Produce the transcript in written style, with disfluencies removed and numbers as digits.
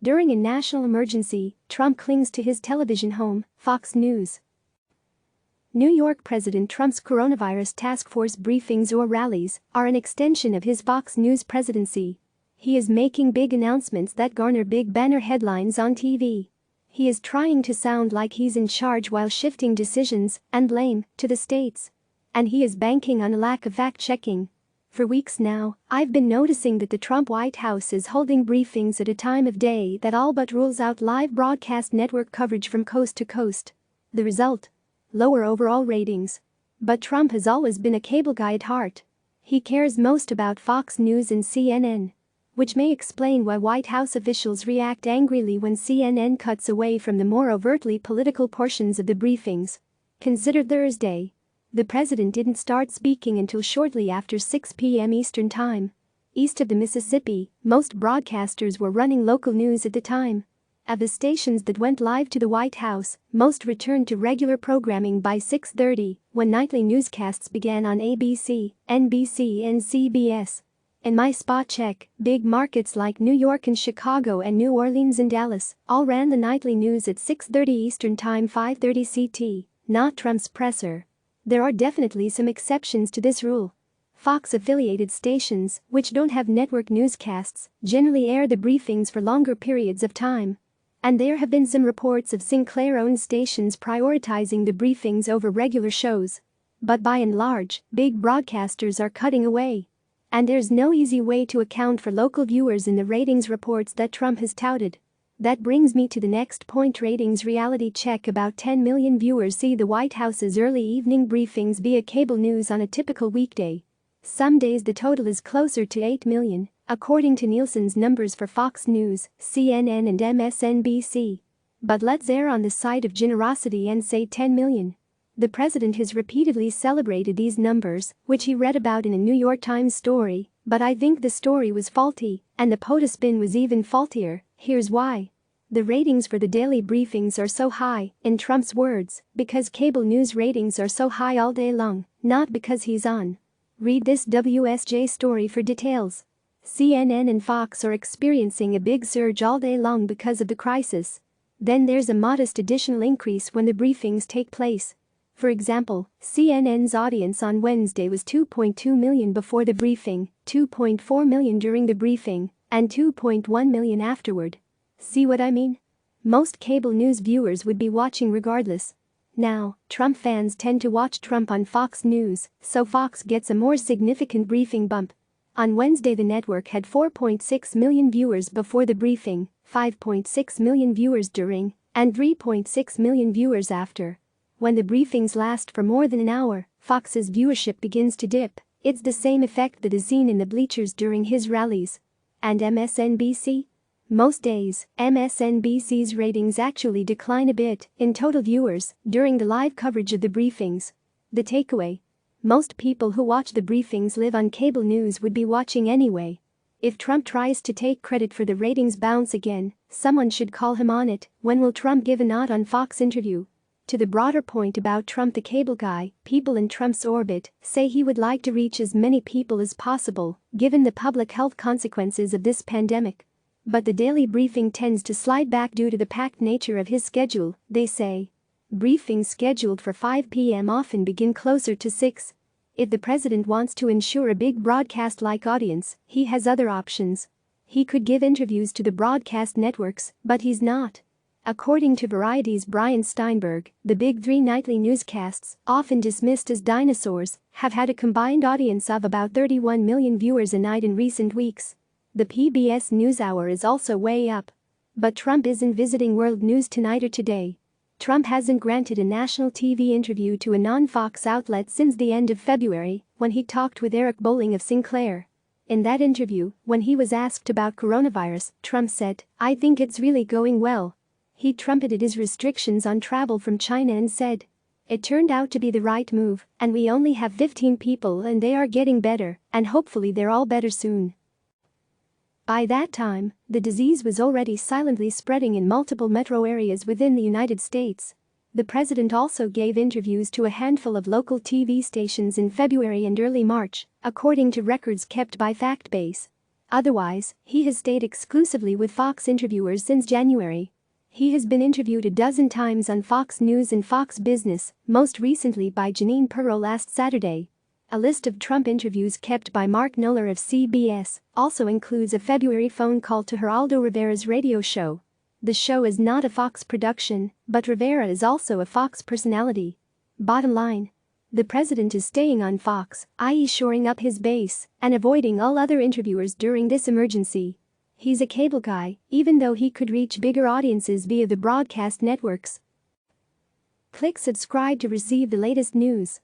During a national emergency, Trump clings to his television home, Fox News. New York President Trump's coronavirus task force briefings or rallies are an extension of his Fox News presidency. He is making big announcements that garner big banner headlines on TV. He is trying to sound like he's in charge while shifting decisions and blame to the states. And he is banking on a lack of fact-checking. For weeks now, I've been noticing that the Trump White House is holding briefings at a time of day that all but rules out live broadcast network coverage from coast to coast. The result? Lower overall ratings. But Trump has always been a cable guy at heart. He cares most about Fox News and CNN. Which may explain why White House officials react angrily when CNN cuts away from the more overtly political portions of the briefings. Consider Thursday. The president didn't start speaking until shortly after 6 p.m. Eastern Time. East of the Mississippi, most broadcasters were running local news at the time. Of the stations that went live to the White House, most returned to regular programming by 6:30, when nightly newscasts began on ABC, NBC and CBS. In my spot check, big markets like New York and Chicago and New Orleans and Dallas all ran the nightly news at 6:30 Eastern Time, 5:30 CT, not Trump's presser. There are definitely some exceptions to this rule. Fox-affiliated stations, which don't have network newscasts, generally air the briefings for longer periods of time. And there have been some reports of Sinclair-owned stations prioritizing the briefings over regular shows. But by and large, big broadcasters are cutting away. And there's no easy way to account for local viewers in the ratings reports that Trump has touted. That brings me to the next point: ratings reality check. About 10 million viewers see the White House's early evening briefings via cable news on a typical weekday. Some days the total is closer to 8 million, according to Nielsen's numbers for Fox News, CNN and MSNBC. But let's err on the side of generosity and say 10 million. The president has repeatedly celebrated these numbers, which he read about in a New York Times story, but I think the story was faulty, and the POTUS spin was even faultier. Here's why. The ratings for the daily briefings are so high, in Trump's words, because cable news ratings are so high all day long, not because he's on. Read this WSJ story for details. CNN and Fox are experiencing a big surge all day long because of the crisis. Then there's a modest additional increase when the briefings take place. For example, CNN's audience on Wednesday was 2.2 million before the briefing, 2.4 million during the briefing, and 2.1 million afterward. See what I mean? Most cable news viewers would be watching regardless. Now, Trump fans tend to watch Trump on Fox News, so Fox gets a more significant briefing bump. On Wednesday the network had 4.6 million viewers before the briefing, 5.6 million viewers during, and 3.6 million viewers after. When the briefings last for more than an hour, Fox's viewership begins to dip. It's the same effect that is seen in the bleachers during his rallies. And MSNBC? Most days, MSNBC's ratings actually decline a bit in total viewers during the live coverage of the briefings. The takeaway: most people who watch the briefings live on cable news would be watching anyway. If Trump tries to take credit for the ratings bounce again, someone should call him on it. When will Trump give a nod on Fox interview? To the broader point about Trump the cable guy, people in Trump's orbit say he would like to reach as many people as possible, given the public health consequences of this pandemic. But the daily briefing tends to slide back due to the packed nature of his schedule, they say. Briefings scheduled for 5 p.m. often begin closer to 6. If the president wants to ensure a big broadcast-like audience, he has other options. He could give interviews to the broadcast networks, but he's not. According to Variety's Brian Steinberg, the big three nightly newscasts, often dismissed as dinosaurs, have had a combined audience of about 31 million viewers a night in recent weeks. The PBS NewsHour is also way up. But Trump isn't visiting World News Tonight or Today. Trump hasn't granted a national TV interview to a non-Fox outlet since the end of February, when he talked with Eric Bolling of Sinclair. In that interview, when he was asked about coronavirus, Trump said, "I think it's really going well." He trumpeted his restrictions on travel from China and said, "It turned out to be the right move, and we only have 15 people and they are getting better, and hopefully they're all better soon." By that time, the disease was already silently spreading in multiple metro areas within the United States. The president also gave interviews to a handful of local TV stations in February and early March, according to records kept by Factbase. Otherwise, he has stayed exclusively with Fox interviewers since January. He has been interviewed a dozen times on Fox News and Fox Business, most recently by Jeanine Pirro last Saturday. A list of Trump interviews kept by Mark Knoller of CBS also includes a February phone call to Geraldo Rivera's radio show. The show is not a Fox production, but Rivera is also a Fox personality. Bottom line: the president is staying on Fox, i.e. shoring up his base and avoiding all other interviewers during this emergency. He's a cable guy, even though he could reach bigger audiences via the broadcast networks. Click subscribe to receive the latest news.